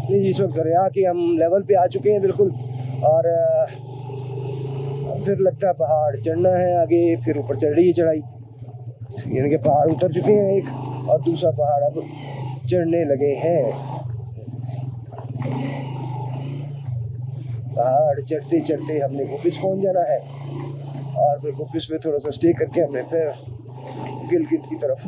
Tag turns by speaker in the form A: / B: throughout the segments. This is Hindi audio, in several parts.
A: इस वक्त दरिया के हम लेवल पे आ चुके हैं बिल्कुल। और फिर लगता है पहाड़ चढ़ना है आगे, फिर ऊपर चढ़ रही है चढ़ाई, यानी कि पहाड़ उतर चुके हैं एक और दूसरा पहाड़ अब चढ़ने लगे हैं। पहाड़ चढ़ते चढ़ते हमने गुपिस पहुंच जाना है और फिर गुपिस में थोड़ा सा स्टे करके हमने फिर गिलगित की तरफ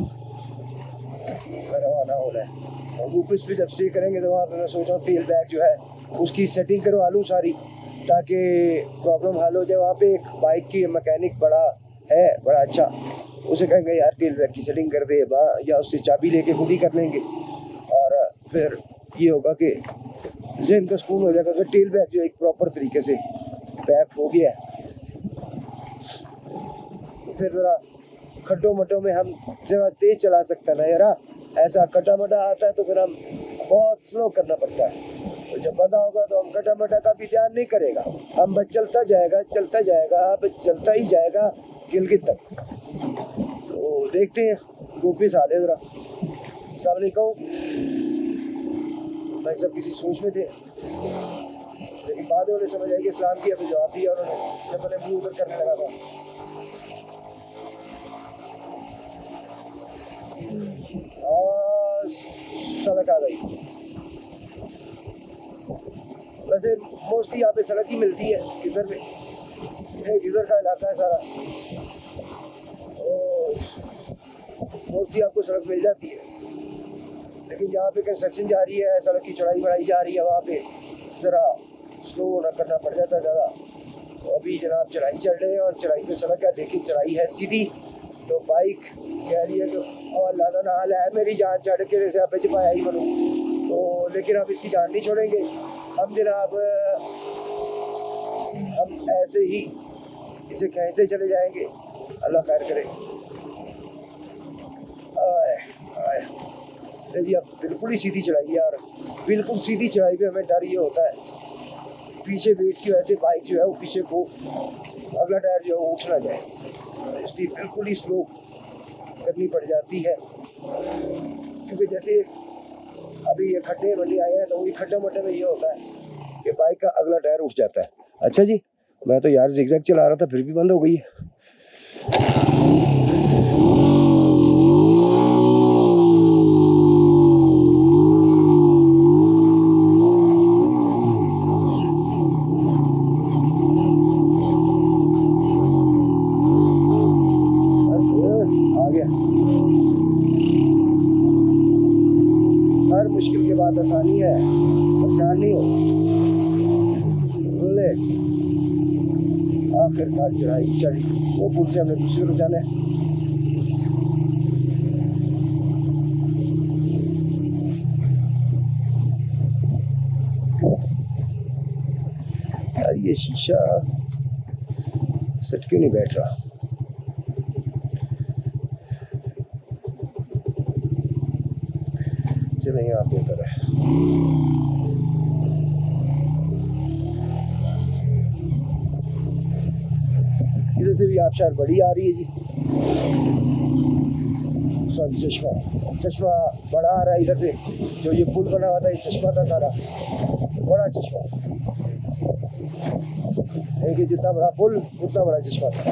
A: रवाना होना है। और गुपिस पे जब स्टे करेंगे तो वहाँ पे मैं सोच रहा हूँ टेल बैग जो है उसकी सेटिंग करवा लूँ सारी, ताकि प्रॉब्लम हल हो जाए। वहाँ पे एक बाइक की मैकेनिक बड़ा अच्छा, उसे कहेंगे यार टेल बैग की सेटिंग कर दे, या उससे चाबी लेके खुद ही कर लेंगे। और फिर ये होगा कि ज़हन का सुकून हो जाएगा कि टेल बैग जो एक प्रॉपर तरीके से पैक हो गया है। फिर ज़रा खड्डों मड्डों में हम ज़रा तेज़ चला सकते हैं ना यार, ऐसा खड्डा मड्डा आता है तो फिर हम बहुत स्लो करना पड़ता है। तो जब बंदा होगा तो हम खड्डा मड्डा का भी ध्यान नहीं करेगा, हम बस चलता जाएगा अब चलता ही जाएगा गिलगित तक। तो देखते हैं गोपीस आ दे ज़रा। अस्सलाम वालेकुम भाई, सब किसी सोच में थे, लेकिन बाद में उन्हें समझ आई कि इस्लाम की अभी जवाब दिया उन्होंने जब मैंने मुँह उधर करने लगा था। सड़क आ गई। वैसे मोस्टली यहाँ पे सड़क ही मिलती है गिज़र में, ये गिज़र का इलाका है सारा, और मोस्टली आपको सड़क मिल जाती है। लेकिन जहाँ पे कंस्ट्रक्शन जा रही है, सड़क की चढ़ाई बढ़ाई जा रही है, वहाँ पे ज़रा स्लो होना करना पड़ जाता है ज़्यादा। तो अभी जनाब चढ़ाई चढ़ रहे हैं और चढ़ाई पे सड़क है, लेकिन चढ़ाई है सीधी। तो बाइक कह रही है कि अल्लाह ना हाल है मेरी जान चढ़ के जैसे आप पाया ही बनूँ, तो लेकिन हम इसकी जान नहीं छोड़ेंगे। हम जनाब हम ऐसे ही इसे खींचते चले जाएंगे, अल्लाह खैर करे। जी अब बिल्कुल ही सीधी चढ़ाई है, और बिल्कुल सीधी चढ़ाई पे हमें डर ये होता है पीछे वेट की वजह से बाइक जो है वो पीछे को अगला टायर जो है वो उठ ना जाए, इसलिए बिल्कुल ही स्लो करनी पड़ जाती है। क्योंकि जैसे अभी ये खड्डे बंडे आए हैं तो वही खड्डे मड्डे में ये होता है कि बाइक का अगला टायर उठ जाता है। अच्छा जी, मैं तो यार ज़िगज़ैग चला रहा था फिर भी बंद हो गई है। हर मुश्किल के बाद आसानी है, परेशान नहीं हो। बोले आखिरकार चढ़ाई चढ़ी, वो पुल से हमने दूसरी तरफ जाना है। यार ये शीशा सेट क्यों नहीं बैठ रहा? चले यहाँ पे उतर है। इधर से भी आबशार बड़ी आ रही है जी, सॉरी चश्मा बड़ा आ रहा है इधर से। जो ये पुल बना हुआ था ये चश्मा था सारा, बड़ा चश्मा, एक जितना बड़ा पुल उतना बड़ा चश्मा था।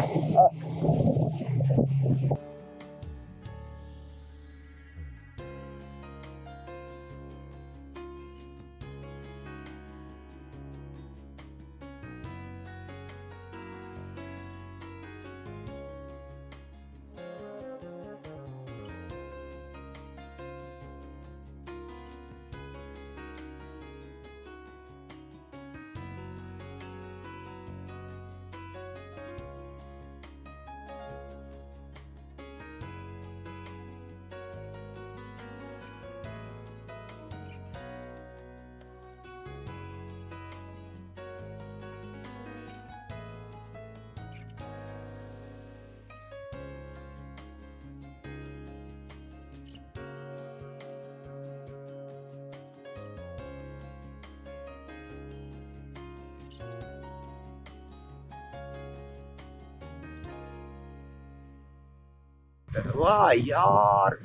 A: वाह यार,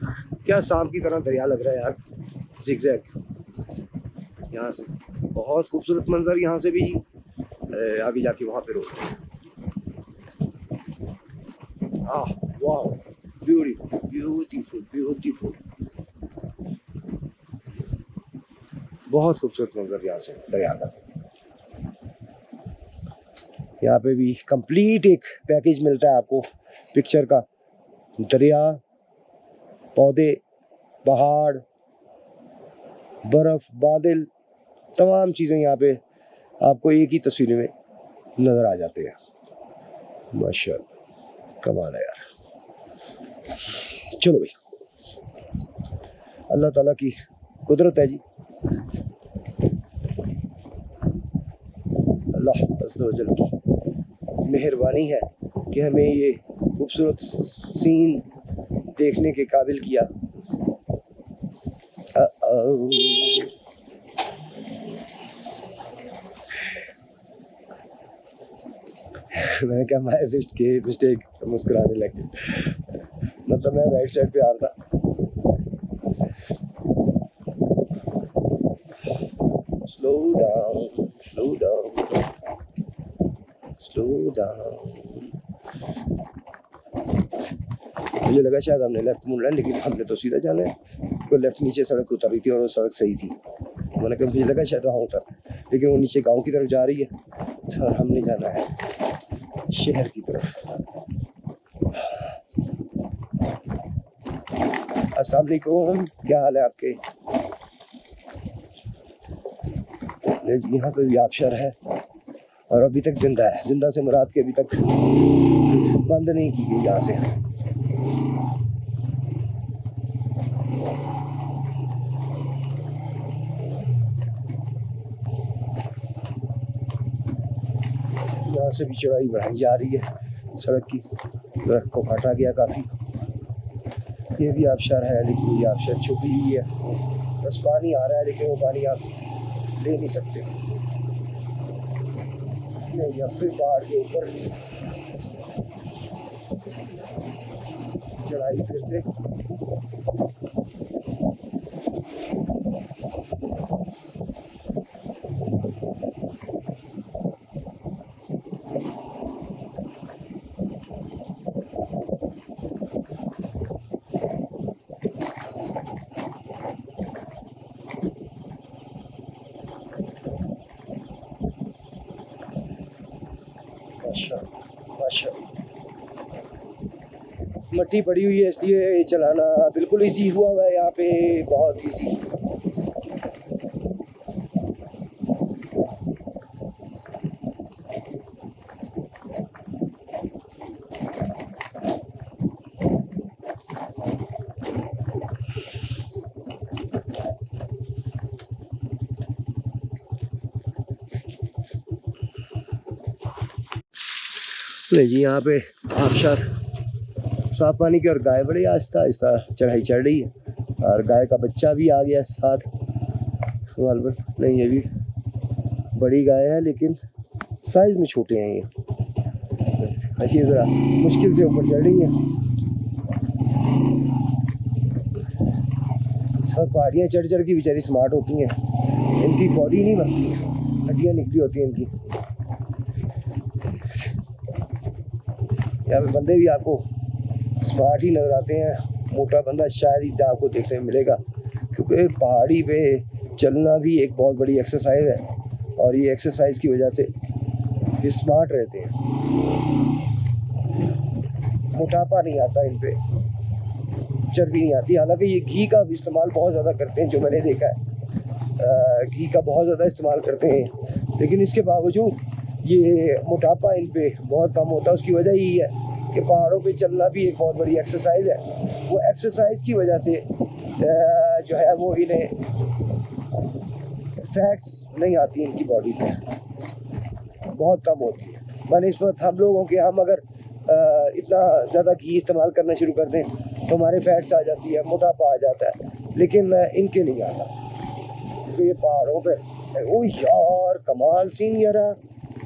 A: क्या सांप की तरह दरिया लग रहा है यार, ज़िगज़ैग। यहाँ से बहुत खूबसूरत मंजर यहाँ से भी। आगे जाके वहाँ पे रोकते हैं। वाह, ब्यूटीफुल ब्यूटीफुल ब्यूटीफुल, बहुत खूबसूरत मंजर यहाँ से दरिया का। यहाँ पे भी कंप्लीट एक पैकेज मिलता है आपको पिक्चर का। दरिया, पौधे, पहाड़, बर्फ, बादल, तमाम चीज़ें यहाँ पे आपको एक ही तस्वीर में नज़र आ जाते हैं। माशाअल्लाह, कमाल है यार। चलो भाई, अल्लाह ताला की कुदरत है जी। अल्लाह अज़्ज़ व जल की मेहरबानी है कि हमें ये खूबसूरत सीन देखने के काबिल किया। मैंने क्या माय मिस्टेक मुस्कुराने लगे। मतलब मैं राइट साइड पे आ रहा था। Slow down slow down slow down. मुझे लगा शायद हमने लेफ्ट मुड़ना है, लेकिन हमने तो सीधा जाना है। तो लेफ्ट नीचे सड़क उतर रही थी और वो सड़क सही थी। मैंने कहा मुझे लगा शायद वहाँ उतर, लेकिन वो नीचे गांव की तरफ जा रही है और हमने जाना है शहर की तरफ। अस्सलाम वालेकुम, क्या हाल है आपके? यहाँ पे भी आबशार है और अभी तक जिंदा है। जिंदा से मुराद के अभी तक बंद नहीं की गई यहाँ से। यहाँ से भी चौड़ाई बढ़ाई जा रही है सड़क की, दरख्त को काटा गया काफ़ी। ये भी आबशार है, लेकिन ये आबशार छुपी हुई है। बस पानी आ रहा है, लेकिन वो पानी आप ले नहीं सकते। नहीं, अब फिर पहाड़ के ऊपर चढ़ाई फिर से। मट्टी पड़ी हुई है, इसलिए चलाना बिल्कुल इजी हुआ है यहाँ पे, बहुत इजी। नहीं जी, यहाँ पे आबशार साफ पानी की और गाय बड़ी आहिस्ता आहिस्ता चढ़ाई चढ़ रही है और गाय का बच्चा भी आ गया साथ। नहीं, ये भी बड़ी गाय है लेकिन साइज में छोटे हैं ये ज़रा मुश्किल से ऊपर चढ़ रही हैं। सब पहाड़ियाँ चढ़ चढ़ की बेचारी स्मार्ट होती हैं, इनकी बॉडी नहीं बनती, हड्डियाँ निकली होती हैं इनकी। यहाँ पे बंदे भी आपको स्मार्ट ही नज़र आते हैं। मोटा बंदा शायद ही आपको देखने में मिलेगा, क्योंकि पहाड़ी पे चलना भी एक बहुत बड़ी एक्सरसाइज है और ये एक्सरसाइज की वजह से ये स्मार्ट रहते हैं। मोटापा नहीं आता इन पे, चर्बी नहीं आती। हालांकि ये घी का भी इस्तेमाल बहुत ज़्यादा करते हैं, जो मैंने देखा है घी का बहुत ज़्यादा इस्तेमाल करते हैं, लेकिन इसके बावजूद ये मोटापा इन पे बहुत कम होता है। उसकी वजह यही है कि पहाड़ों पे चलना भी एक बहुत बड़ी एक्सरसाइज है। वो एक्सरसाइज की वजह से जो है वो इन्हें फैट्स नहीं आती इनकी बॉडी पे, बहुत कम होती है। बनिस्बत हम लोगों के, हम अगर इतना ज़्यादा घी इस्तेमाल करना शुरू कर दें तो हमारे फैट्स आ जाती है, मोटापा आ जाता है, लेकिन इनके नहीं आता। तो ये पहाड़ों पे, ओ यार कमाल सीन यारा,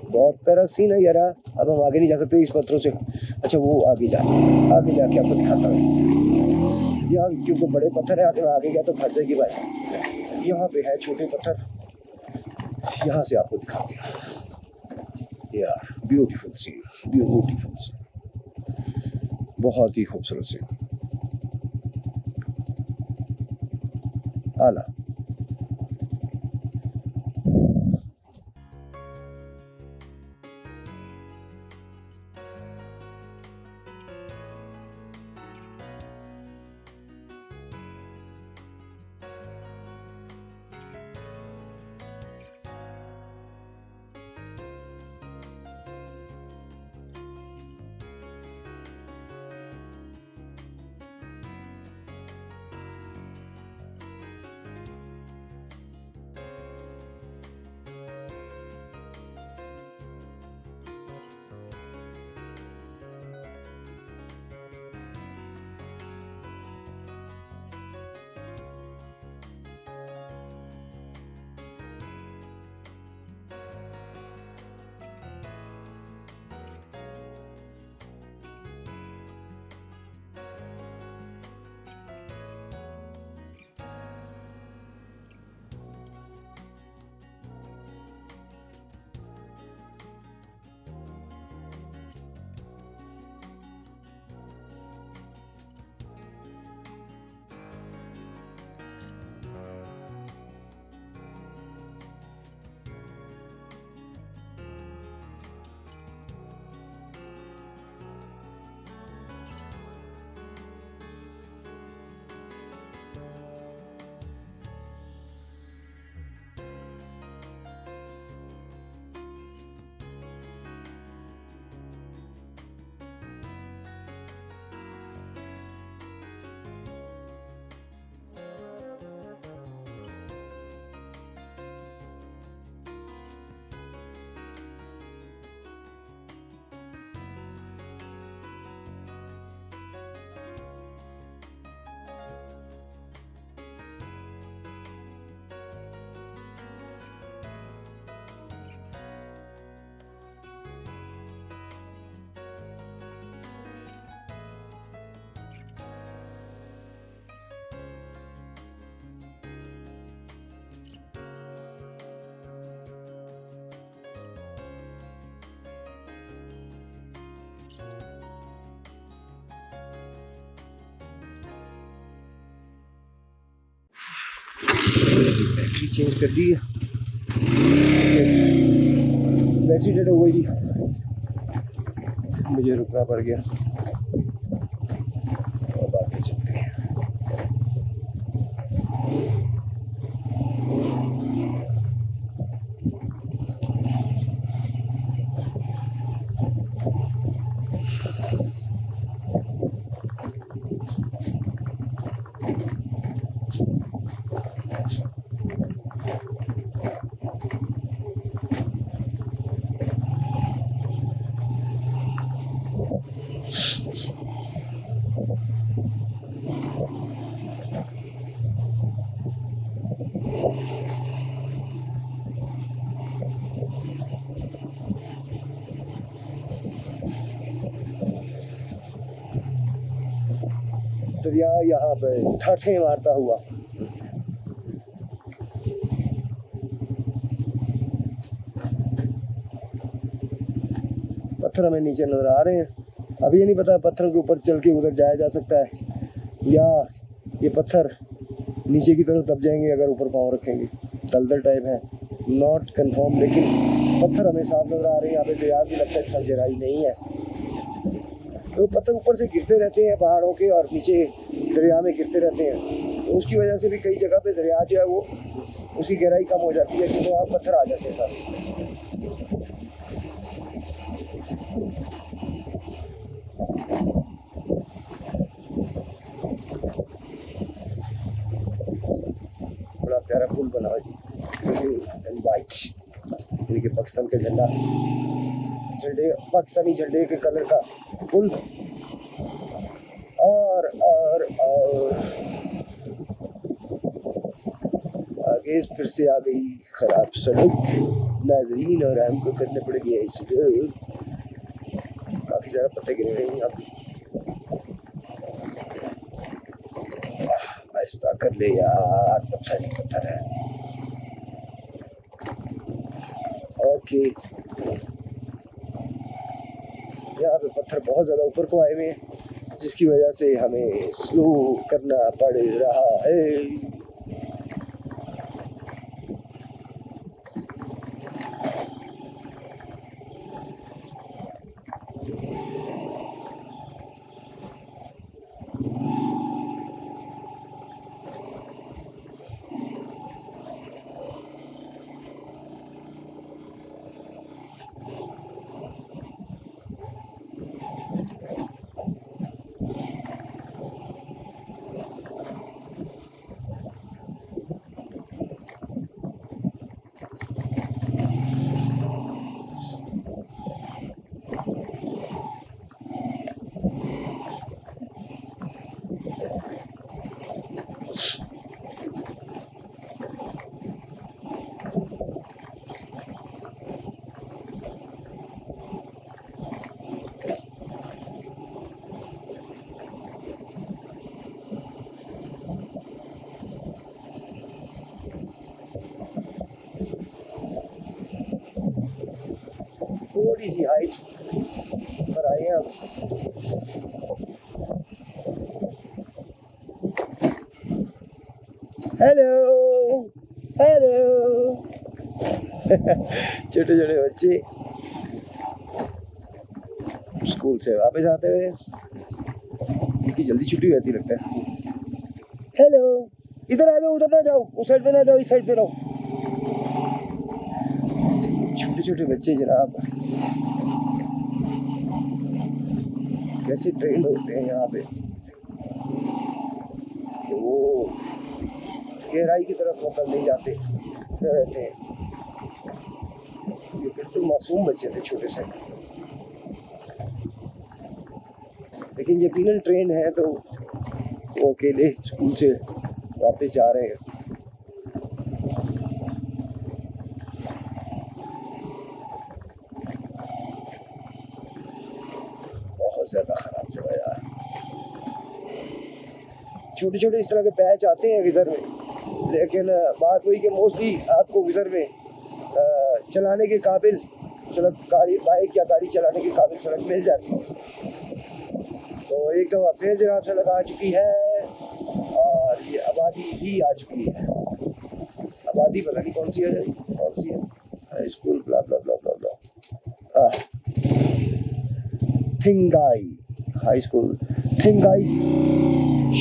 A: बहुत प्यारा सीन है यारा। अब हम आगे नहीं जा सकते इस पत्थरों से। अच्छा वो आगे जाके आपको दिखाता हूँ। यहाँ क्योंकि बड़े पत्थर है, आगे गया तो फंसेगी भाई। यहाँ पे है छोटे पत्थर, यहाँ से आपको दिखाते हैं यार, ब्यूटीफुल सीन, ब्यूटीफुल सीन, बहुत ही खूबसूरत सीन। आला बैटरी चेंज कर दी, बैटरी डेड हो गई थी, मुझे रुकना पड़ गया। अब आगे चलते हैं। दरिया यहाँ पे ठाठे मारता हुआ पत्थर हमें नीचे नजर आ रहे हैं। अब ये नहीं पता पत्थरों के ऊपर चल के उधर जाया जा सकता है या ये पत्थर नीचे की तरफ दब जाएंगे अगर ऊपर पाँव रखेंगे। दलदल टाइप है, नॉट कंफर्म, लेकिन पत्थर हमें साफ नजर आ रहे हैं। यहाँ पे दरिया भी लगता है इसका गहराई नहीं है, तो पत्थर ऊपर से गिरते रहते हैं पहाड़ों के और नीचे दरिया में गिरते रहते हैं। तो उसकी वजह से भी कई जगह पे दरिया जो है वो उसकी गहराई कम हो जाती है क्योंकि वहाँ पत्थर आ जाते हैं साथ। बड़ा प्यारा पुल बना हुआ जी, वाइट, यानी कि पाकिस्तान का झंडा, झंडे पाकिस्तानी झंडे के कलर का पुल। और आगे फिर से आ गई खराब सड़क नाजरीन, और हमको करने पड़ गया इस काफी ज्यादा पत्ते गिरे हैं यहाँ पे। आहिस्ता कर ले यार, पत्थर ही पत्थर है। देखिए यहाँ पे पत्थर बहुत ज़्यादा ऊपर को आए हुए हैं, जिसकी वजह से हमें स्लो करना पड़ रहा है। थोड़ी सी हाइट पर आए हैं हम। हेलो हेलो छोटे छोटे बच्चे स्कूल से वापस आते हुए, इतनी जल्दी छुट्टी होती लगता है। हेलो, इधर आ जाओ, उधर ना जाओ, उस साइड पे ना जाओ, इस साइड पे रहो। छोटे छोटे बच्चे जनाब कैसे ट्रेंड होते हैं यहाँ पे, वो गहराई की तरफ मतलब नहीं जाते रहते हैं। ये बिल्कुल मासूम बच्चे थे छोटे से, लेकिन यकीनन ट्रेन है तो वो अकेले स्कूल से वापस जा रहे हैं। बहुत ज़्यादा ख़राब जगह यार। छोटे छोटे इस तरह के पैच आते हैं विज़र में, लेकिन बात वही कि मोस्टली आपको विज़र में चलाने के काबिल सड़क, गाड़ी बाइक या गाड़ी चलाने के काबिल सड़क मिल जाती है। तो एक दफ़ा फिर जनाब सड़क आ चुकी है और ये आबादी भी आ चुकी है। आबादी पता नहीं कौन सी है, हाई स्कूल ब्ला ब्ला ब्ला ब्ला ब्ला, थिंगाई हाई स्कूल। थिंगाई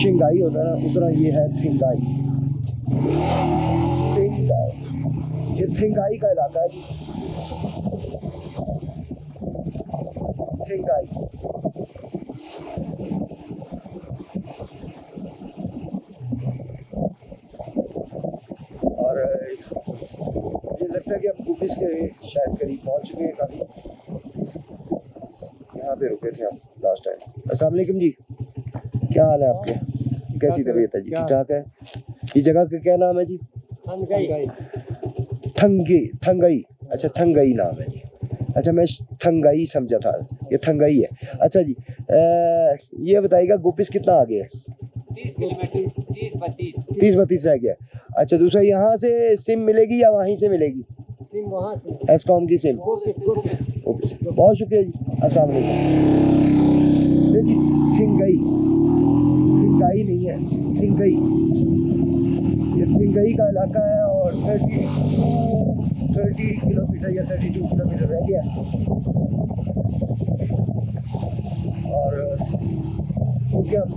A: शिंगाई होता है ना, उस तरह ये है थिंगाई। ये थिंगाई का इलाका है जी, थिंगाई। और मुझे लगता है कि हम गुफिस के शायद करीब पहुंच चुके हैं काफ़ी। यहाँ पे रुके थे हम लास्ट टाइम। अस्सलाम वालेकुम जी, क्या हाल है आपके, कैसी तबीयत है जी? ठीक ठाक है। इस जगह का क्या नाम है जी? थंगई। अच्छा, थंगई नाम है जी। अच्छा, मैं थंगई समझा था, ये थंगई है। अच्छा जी, ये बताइएगा गुपिस कितना आगे है?
B: 30 किलोमीटर,
A: 30-32 रह गया। अच्छा, दूसरा यहाँ से सिम मिलेगी या वहीं से मिलेगी?
B: सिम वहाँ से,
A: एस्कॉम की सिम। ओके, बहुत शुक्रिया जी, अस्सलाम वालेकुम। जी थिंगई नहीं है, थिंगई, ये थिंगई का इलाका है और 30 किलोमीटर या 32 किलोमीटर रह गया। और क्योंकि हम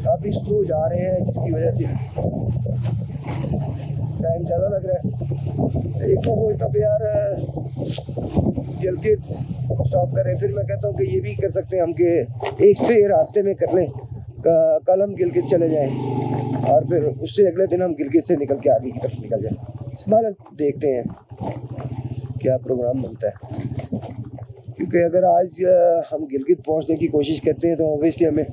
A: काफ़ी स्लो जा रहे हैं, जिसकी वजह से टाइम ज़्यादा लग रहा है। एक तो सोचता हूँ यार गिलगित स्टॉप करें, फिर मैं कहता हूँ कि ये भी कर सकते हैं हम कि एक स्टे रास्ते में कर लें, कल हम गिलगित चले जाएं और फिर उससे अगले दिन हम गिलगित से निकल के आगे की तरफ निकल जाएं। बहरहाल देखते हैं क्या प्रोग्राम बनता है, क्योंकि अगर आज हम गिलगित पहुंचने की कोशिश करते हैं तो ऑब्वियसली हमें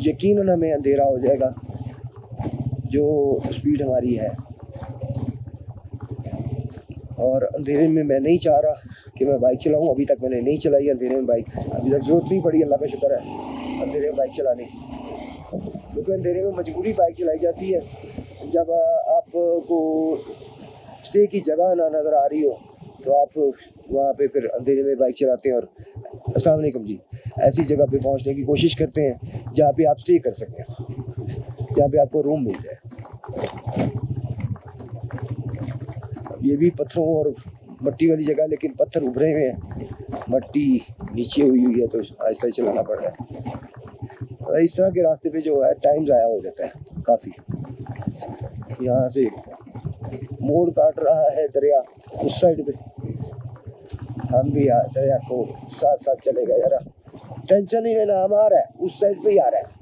A: यकीनन हमें अंधेरा हो जाएगा, जो स्पीड हमारी है। और अंधेरे में मैं नहीं चाह रहा कि मैं बाइक चलाऊं। अभी तक मैंने नहीं चलाई अंधेरे में बाइक, अभी तक ज़रूरत नहीं पड़ी, अल्लाह का शुक्र है, अंधेरे में बाइक चलाने की। क्योंकि अंधेरे में मजबूरी बाइक चलाई जाती है जब आपको स्टे की जगह ना नज़र आ रही हो तो आप वहाँ पे फिर अंधेरे में बाइक चलाते हैं और अस्सलाम वालेकुम जी, ऐसी जगह पे पहुँचने की कोशिश करते हैं जहाँ पे आप स्टे कर सकें, जहाँ पे आपको रूम मिल जाए। ये भी पत्थरों और मट्टी वाली जगह, लेकिन पत्थर उभरे हुए हैं, मट्टी नीचे हुई हुई है, तो आहिस्ता चलाना पड़ रहा है। इस तरह के रास्ते पे जो है टाइम ज़ाया हो जाता है काफ़ी। यहाँ से मोड़ काट रहा है दरिया उस साइड पे, हम भी दरिया को साथ साथ चले गए। यार टेंशन नहीं लेना, हम आ रहा है, उस साइड पे ही आ रहा है।